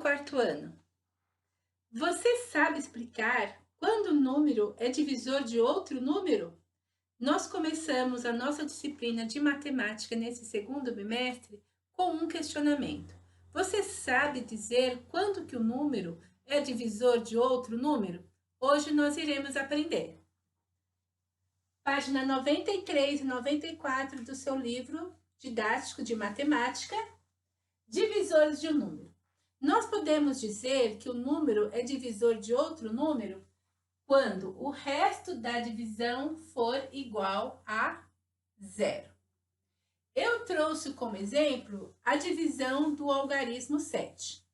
quarto ano. Você sabe explicar quando um número é divisor de outro número? Nós começamos a nossa disciplina de matemática nesse segundo bimestre com um questionamento. Você sabe dizer quando que o número é divisor de outro número? Hoje nós iremos aprender. Página 93 e 94 do seu livro didático de matemática, divisores de um número. Nós podemos dizer que o número é divisor de outro número quando o resto da divisão for igual a zero. Eu trouxe como exemplo a divisão do algarismo 7.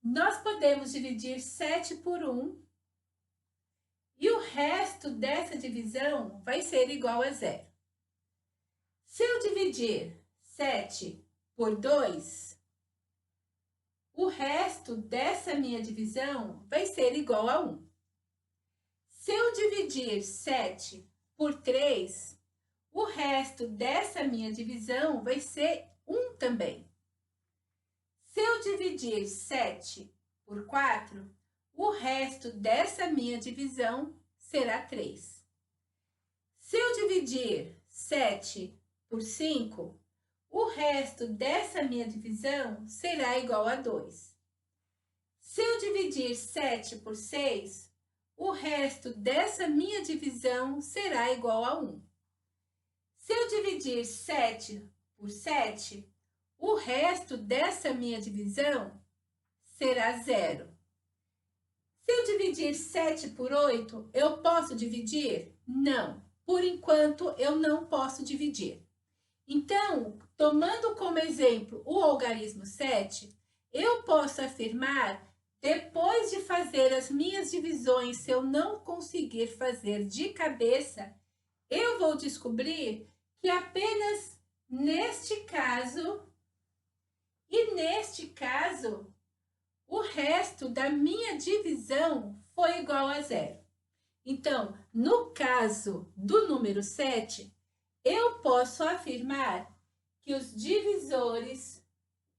Nós podemos dividir 7 por 1 e o resto dessa divisão vai ser igual a zero. Se eu dividir 7 por 2, o resto dessa minha divisão vai ser igual a 1. Se eu dividir 7 por 3, o resto dessa minha divisão vai ser 1 também. Se eu dividir 7 por 4, o resto dessa minha divisão será 3. Se eu dividir 7 por 5, o resto dessa minha divisão será igual a 2. Se eu dividir 7 por 6, o resto dessa minha divisão será igual a 1. Se eu dividir 7 por 7, o resto dessa minha divisão será 0. Se eu dividir 7 por 8, eu posso dividir? Não, por enquanto eu não posso dividir. Então, tomando como exemplo o algarismo 7, eu posso afirmar, depois de fazer as minhas divisões, se eu não conseguir fazer de cabeça, eu vou descobrir que apenas neste caso e neste caso, o resto da minha divisão foi igual a zero. Então, no caso do número 7, eu posso afirmar que os divisores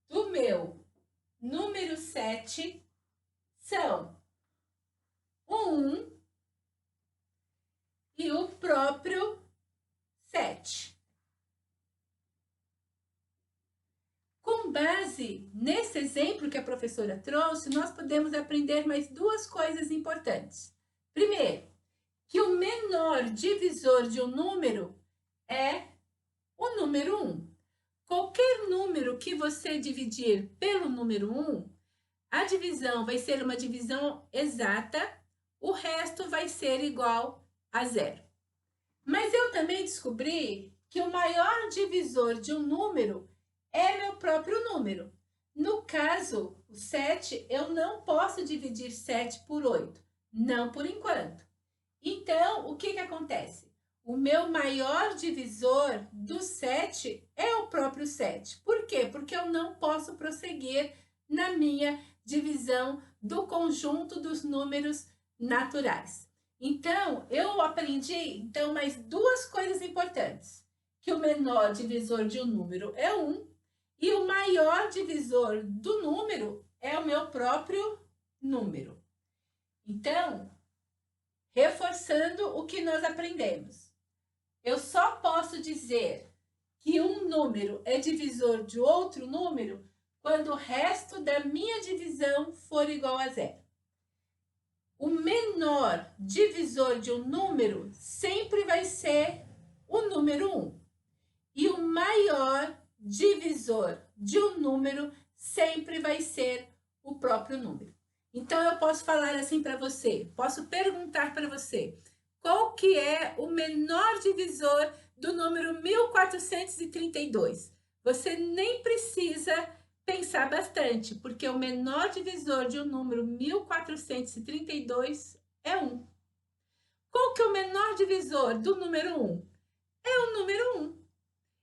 do meu número 7 são o 1 e o próprio 7. Com base nesse exemplo que a professora trouxe, nós podemos aprender mais duas coisas importantes. Primeiro, que o menor divisor de um número é o número 1. Qualquer número que você dividir pelo número 1, a divisão vai ser uma divisão exata, o resto vai ser igual a zero. Mas eu também descobri que o maior divisor de um número é meu próprio número. No caso, o 7, eu não posso dividir 7 por 8, não por enquanto. Então, o que acontece? O meu maior divisor do 7 é o próprio 7. Por quê? Porque eu não posso prosseguir na minha divisão do conjunto dos números naturais. Então, eu aprendi mais duas coisas importantes. Que o menor divisor de um número é 1 e o maior divisor do número é o meu próprio número. Então, reforçando o que nós aprendemos. Eu só posso dizer que um número é divisor de outro número quando o resto da minha divisão for igual a zero. O menor divisor de um número sempre vai ser o número 1. E o maior divisor de um número sempre vai ser o próprio número. Então, eu posso falar assim para você, posso perguntar para você, qual que é o menor divisor do número 1432? Você nem precisa pensar bastante, porque o menor divisor de um número 1432 é 1. Qual que é o menor divisor do número 1? É o número 1.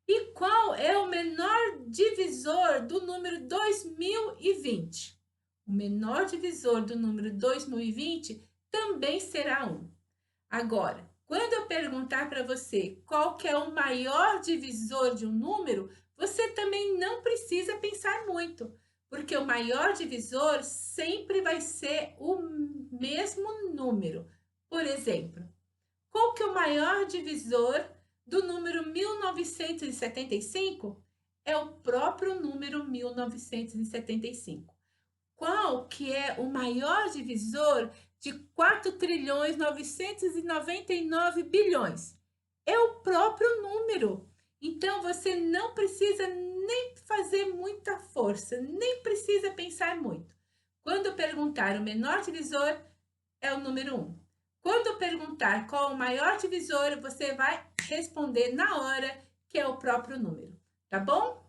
E qual é o menor divisor do número 2020? O menor divisor do número 2020 também será 1. Agora, quando eu perguntar para você qual que é o maior divisor de um número, você também não precisa pensar muito, Porque o maior divisor sempre vai ser o mesmo número. Por exemplo, qual que é o maior divisor do número 1975? É o próprio número 1975. Qual que é o maior divisor de 4.999 bilhões? É o próprio número. Então, você não precisa nem fazer muita força, nem precisa pensar muito. Quando perguntar o menor divisor, é o número 1. Quando perguntar qual o maior divisor, você vai responder na hora, que é o próprio número. Tá bom?